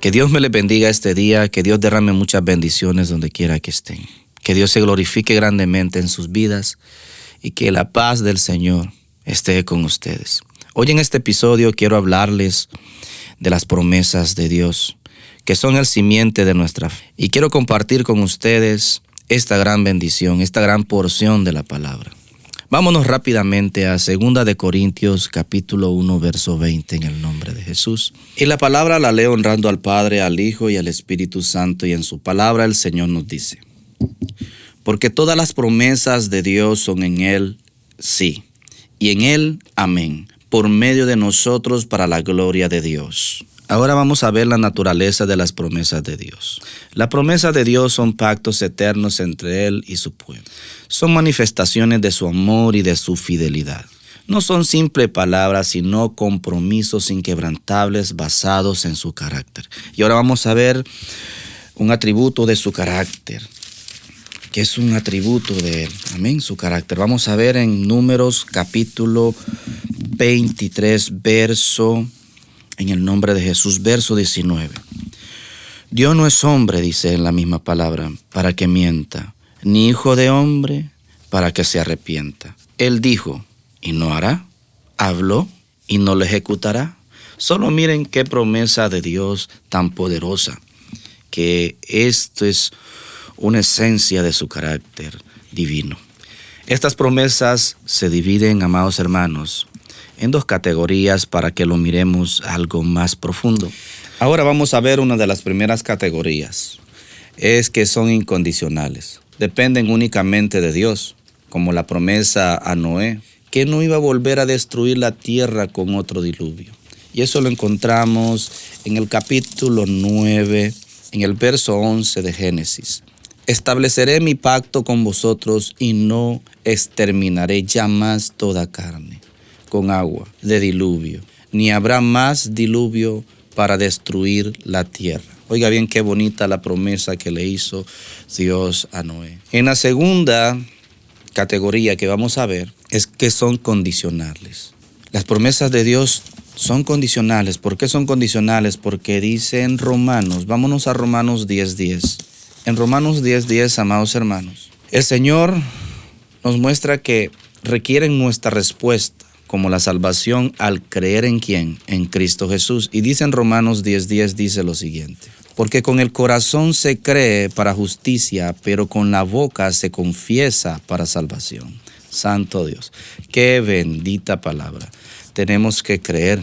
Que Dios me les bendiga este día, que Dios derrame muchas bendiciones donde quiera que estén. Que Dios se glorifique grandemente en sus vidas y que la paz del Señor esté con ustedes. Hoy en este episodio quiero hablarles de las promesas de Dios, que son el simiente de nuestra fe. Y quiero compartir con ustedes esta gran bendición, esta gran porción de la palabra. Vámonos rápidamente a 2 de Corintios capítulo 1, verso 20 en el nombre de Jesús. Y la palabra la leo honrando al Padre, al Hijo y al Espíritu Santo, y en su palabra el Señor nos dice: porque todas las promesas de Dios son en Él, sí, y en Él, amén, por medio de nosotros para la gloria de Dios. Ahora vamos a ver la naturaleza de las promesas de Dios. Las promesas de Dios son pactos eternos entre Él y su pueblo. Son manifestaciones de su amor y de su fidelidad. No son simples palabras, sino compromisos inquebrantables basados en su carácter. Y ahora vamos a ver un atributo de su carácter, que es un atributo de Él. Amén, su carácter. Vamos a ver en Números capítulo 23, verso, en el nombre de Jesús, verso 19. Dios no es hombre, dice en la misma palabra, para que mienta, ni hijo de hombre para que se arrepienta. Él dijo, y no hará. Habló, y no lo ejecutará. Solo miren qué promesa de Dios tan poderosa, que esto es una esencia de su carácter divino. Estas promesas se dividen, amados hermanos, en dos categorías para que lo miremos algo más profundo. Ahora vamos a ver una de las primeras categorías. Es que son incondicionales. Dependen únicamente de Dios, como la promesa a Noé, que no iba a volver a destruir la tierra con otro diluvio. Y eso lo encontramos en el capítulo 9, en el verso 11 de Génesis. Estableceré mi pacto con vosotros y no exterminaré ya más toda carne con agua de diluvio, ni habrá más diluvio para destruir la tierra. Oiga bien qué bonita la promesa que le hizo Dios a Noé. En la segunda categoría que vamos a ver es que son condicionales. Las promesas de Dios son condicionales. ¿Por qué son condicionales? Porque dice en Romanos, vámonos a Romanos 10:10. En Romanos 10:10, amados hermanos, el Señor nos muestra que requieren nuestra respuesta, como la salvación al creer en ¿quién? En Cristo Jesús. Y dice en Romanos 10:10, dice lo siguiente: porque con el corazón se cree para justicia, pero con la boca se confiesa para salvación. Santo Dios, qué bendita palabra. Tenemos que creer.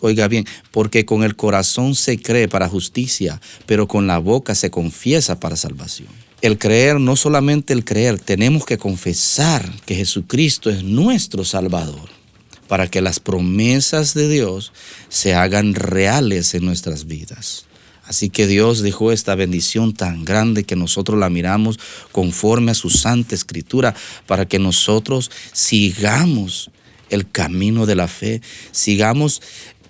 Oiga bien, porque con el corazón se cree para justicia, pero con la boca se confiesa para salvación. El creer, no solamente el creer, tenemos que confesar que Jesucristo es nuestro Salvador, para que las promesas de Dios se hagan reales en nuestras vidas. Así que Dios dejó esta bendición tan grande que nosotros la miramos conforme a su santa escritura, para que nosotros sigamos el camino de la fe, sigamos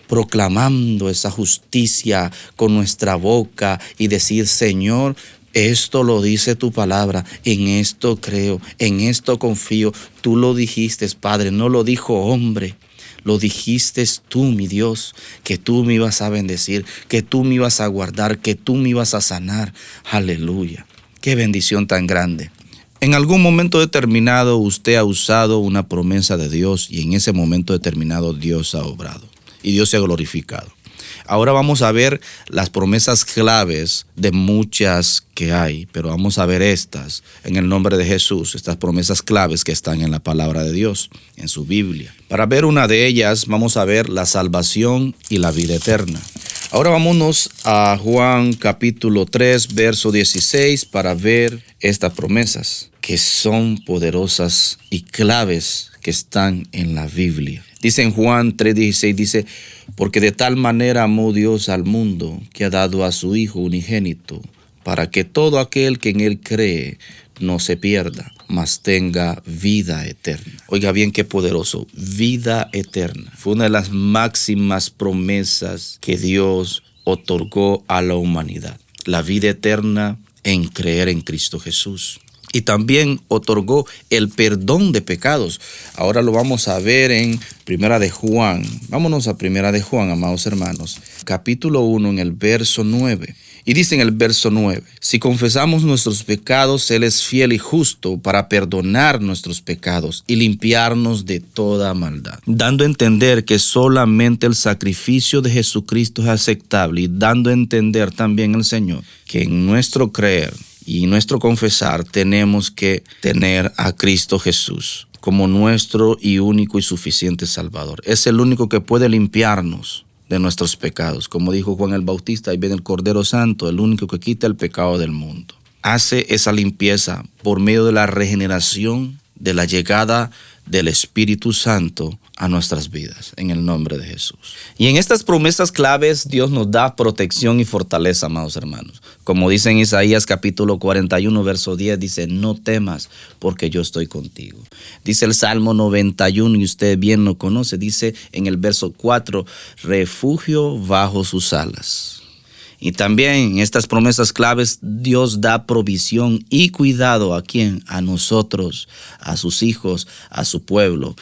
proclamando esa justicia con nuestra boca y decir: Señor, esto lo dice tu palabra, en esto creo, en esto confío. Tú lo dijiste, Padre, no lo dijo hombre. Lo dijiste tú, mi Dios, que tú me ibas a bendecir, que tú me ibas a guardar, que tú me ibas a sanar. Aleluya. Qué bendición tan grande. En algún momento determinado usted ha usado una promesa de Dios y en ese momento determinado Dios ha obrado y Dios se ha glorificado. Ahora vamos a ver las promesas claves de muchas que hay, pero vamos a ver estas en el nombre de Jesús, estas promesas claves que están en la palabra de Dios, en su Biblia. Para ver una de ellas, vamos a ver la salvación y la vida eterna. Ahora vámonos a Juan capítulo 3, verso 16 para ver estas promesas que son poderosas y claves que están en la Biblia. Dice en Juan 3:16, dice: porque de tal manera amó Dios al mundo que ha dado a su Hijo unigénito, para que todo aquel que en Él cree no se pierda, mas tenga vida eterna. Oiga bien qué poderoso, vida eterna. Fue una de las máximas promesas que Dios otorgó a la humanidad. La vida eterna en creer en Cristo Jesús. y también otorgó el perdón de pecados. Ahora lo vamos a ver en Primera de Juan. Vámonos a Primera de Juan, amados hermanos. Capítulo 1 en el verso 9. Y dice en el verso 9, si confesamos nuestros pecados, Él es fiel y justo para perdonar nuestros pecados y limpiarnos de toda maldad. Dando a entender que solamente el sacrificio de Jesucristo es aceptable y dando a entender también el Señor que en nuestro creer y nuestro confesar tenemos que tener a Cristo Jesús como nuestro y único y suficiente Salvador. Es el único que puede limpiarnos de nuestros pecados. Como dijo Juan el Bautista, ahí viene el Cordero Santo, el único que quita el pecado del mundo. Hace esa limpieza por medio de la regeneración, de la llegada del Espíritu Santo a nuestras vidas, en el nombre de Jesús. Y en estas promesas claves, Dios nos da protección y fortaleza, amados hermanos. Como dice en Isaías capítulo 41, verso 10, dice, no temas, porque yo estoy contigo. Dice el Salmo 91, y usted bien lo conoce, dice en el verso 4, refugio bajo sus alas. Y también en estas promesas claves, Dios da provisión y cuidado ¿a quién? A nosotros, a sus hijos, a su pueblo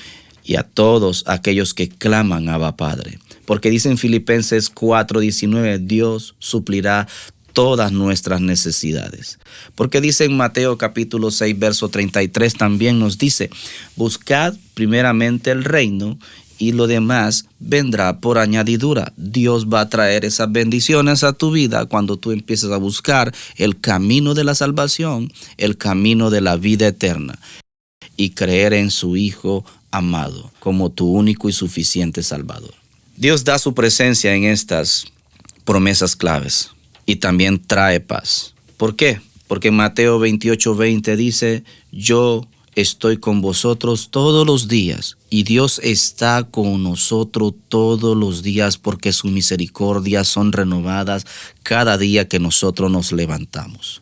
y a todos aquellos que claman Abba Padre. Porque dice en Filipenses 4:19, Dios suplirá todas nuestras necesidades. Porque dice en Mateo capítulo 6, verso 33, también nos dice, buscad primeramente el reino y lo demás vendrá por añadidura. Dios va a traer esas bendiciones a tu vida cuando tú empieces a buscar el camino de la salvación, el camino de la vida eterna y creer en su Hijo amado como tu único y suficiente Salvador. Dios da su presencia en estas promesas claves y también trae paz. ¿Por qué? Porque Mateo 28:20 dice, yo estoy con vosotros todos los días, y Dios está con nosotros todos los días porque sus misericordias son renovadas cada día que nosotros nos levantamos.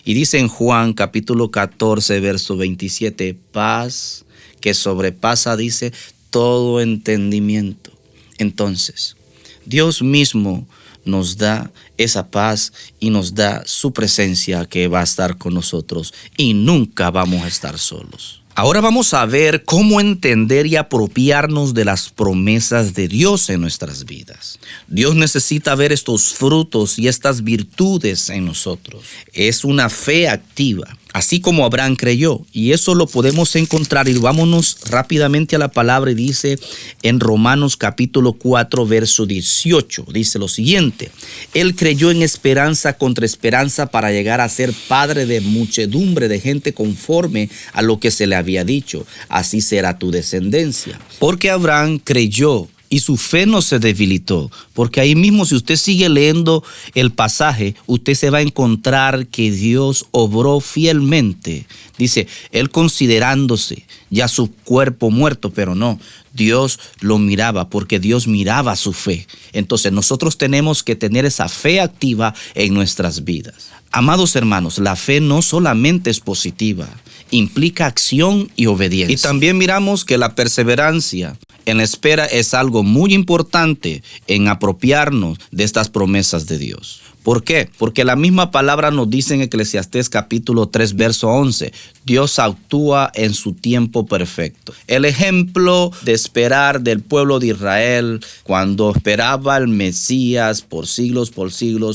Y dice en Juan capítulo 14, verso 27, paz que sobrepasa, dice, todo entendimiento. Entonces, Dios mismo nos da esa paz y nos da su presencia que va a estar con nosotros y nunca vamos a estar solos. Ahora vamos a ver cómo entender y apropiarnos de las promesas de Dios en nuestras vidas. Dios necesita ver estos frutos y estas virtudes en nosotros. Es una fe activa, así como Abraham creyó. Y eso lo podemos encontrar. Y vámonos rápidamente a la palabra y dice en Romanos capítulo 4, verso 18. Dice lo siguiente. Él creyó en esperanza contra esperanza para llegar a ser padre de muchedumbre de gente conforme a lo que se le había dicho. Así será tu descendencia. Porque Abraham creyó y su fe no se debilitó, porque ahí mismo si usted sigue leyendo el pasaje, usted se va a encontrar que Dios obró fielmente. Dice, él considerándose ya su cuerpo muerto, pero no, Dios lo miraba porque Dios miraba su fe. Entonces nosotros tenemos que tener esa fe activa en nuestras vidas. Amados hermanos, la fe no solamente es positiva, implica acción y obediencia. Y también miramos que la perseverancia en la espera es algo muy importante en apropiarnos de estas promesas de Dios. ¿Por qué? Porque la misma palabra nos dice en Eclesiastés capítulo 3, verso 11, Dios actúa en su tiempo perfecto. El ejemplo de esperar del pueblo de Israel cuando esperaba al Mesías por siglos,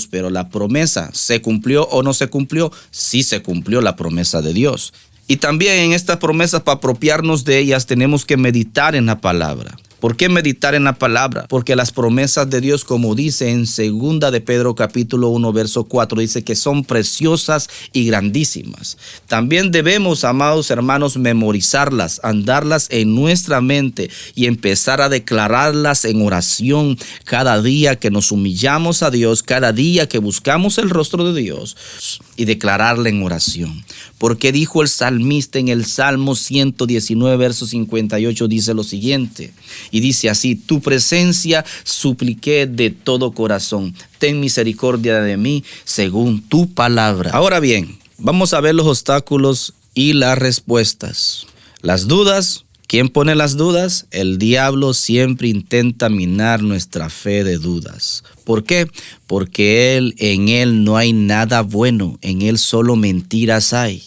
pero la promesa, ¿se cumplió o no se cumplió? Sí se cumplió la promesa de Dios. Y también en estas promesas, para apropiarnos de ellas, tenemos que meditar en la palabra. ¿Por qué meditar en la palabra? Porque las promesas de Dios, como dice en 2 de Pedro capítulo 1, verso 4, dice que son preciosas y grandísimas. También debemos, amados hermanos, memorizarlas, andarlas en nuestra mente y empezar a declararlas en oración cada día que nos humillamos a Dios, cada día que buscamos el rostro de Dios y declararla en oración. Porque dijo el salmista en el Salmo 119, verso 58, dice lo siguiente. Y dice así, tu presencia supliqué de todo corazón. Ten misericordia de mí según tu palabra. Ahora bien, vamos a ver los obstáculos y las respuestas. Las dudas. ¿Quién pone las dudas? El diablo siempre intenta minar nuestra fe de dudas. ¿Por qué? Porque en él no hay nada bueno, en él solo mentiras hay.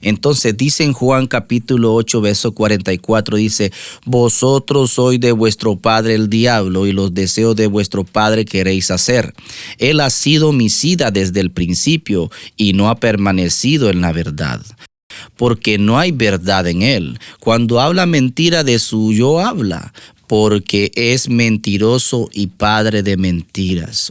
Entonces dice en Juan capítulo 8, verso 44, dice: vosotros sois de vuestro padre el diablo, y los deseos de vuestro padre queréis hacer. Él ha sido homicida desde el principio y no ha permanecido en la verdad, porque no hay verdad en él. Cuando habla mentira, de suyo habla, porque es mentiroso y padre de mentiras.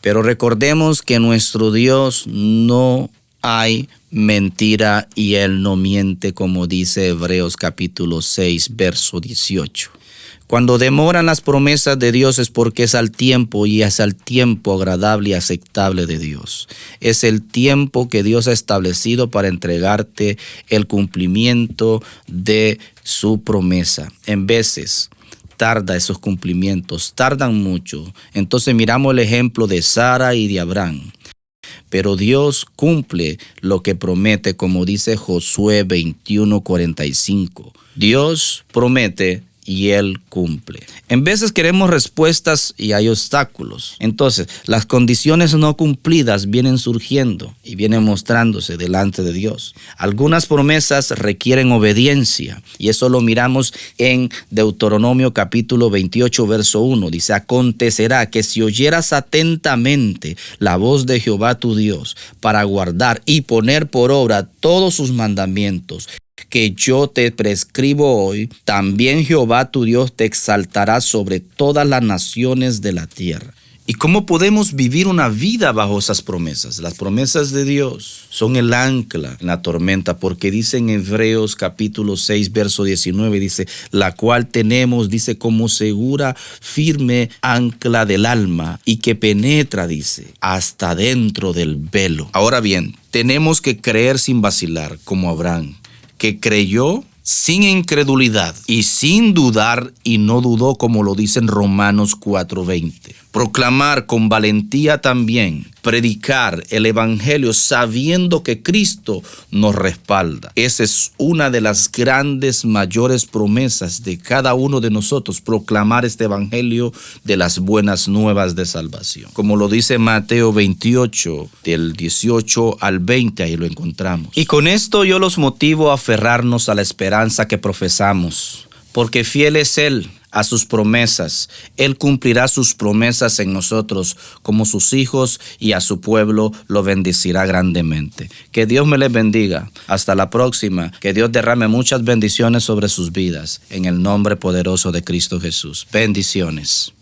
Pero recordemos que nuestro Dios no hay mentira y Él no miente, como dice Hebreos capítulo 6, verso 18. Cuando demoran las promesas de Dios es porque es al tiempo, y es al tiempo agradable y aceptable de Dios. Es el tiempo que Dios ha establecido para entregarte el cumplimiento de su promesa. En veces tarda esos cumplimientos, tardan mucho. Entonces miramos el ejemplo de Sara y de Abraham. Pero Dios cumple lo que promete, como dice Josué 21:45. Dios promete y Él cumple. En veces queremos respuestas y hay obstáculos. Entonces, las condiciones no cumplidas vienen surgiendo y vienen mostrándose delante de Dios. Algunas promesas requieren obediencia, y eso lo miramos en Deuteronomio capítulo 28, verso 1. Dice: acontecerá que si oyeras atentamente la voz de Jehová tu Dios, para guardar y poner por obra todos sus mandamientos que yo te prescribo hoy, también Jehová tu Dios te exaltará sobre todas las naciones de la tierra. ¿Y cómo podemos vivir una vida bajo esas promesas? Las promesas de Dios son el ancla en la tormenta, porque dice en Hebreos capítulo 6, verso 19, dice: la cual tenemos, dice, como segura, firme ancla del alma, y que penetra, dice, hasta dentro del velo. Ahora bien, tenemos que creer sin vacilar, como Abraham, que creyó sin incredulidad y sin dudar, y no dudó, como lo dice en Romanos 4:20. Proclamar con valentía también, predicar el evangelio sabiendo que Cristo nos respalda. Esa es una de las grandes, mayores promesas de cada uno de nosotros: proclamar este evangelio de las buenas nuevas de salvación. Como lo dice Mateo 28, del 18 al 20, ahí lo encontramos. Y con esto yo los motivo a aferrarnos a la esperanza que profesamos, porque fiel es Él a sus promesas. Él cumplirá sus promesas en nosotros como sus hijos, y a su pueblo lo bendecirá grandemente. Que Dios me les bendiga. Hasta la próxima. Que Dios derrame muchas bendiciones sobre sus vidas, en el nombre poderoso de Cristo Jesús. Bendiciones.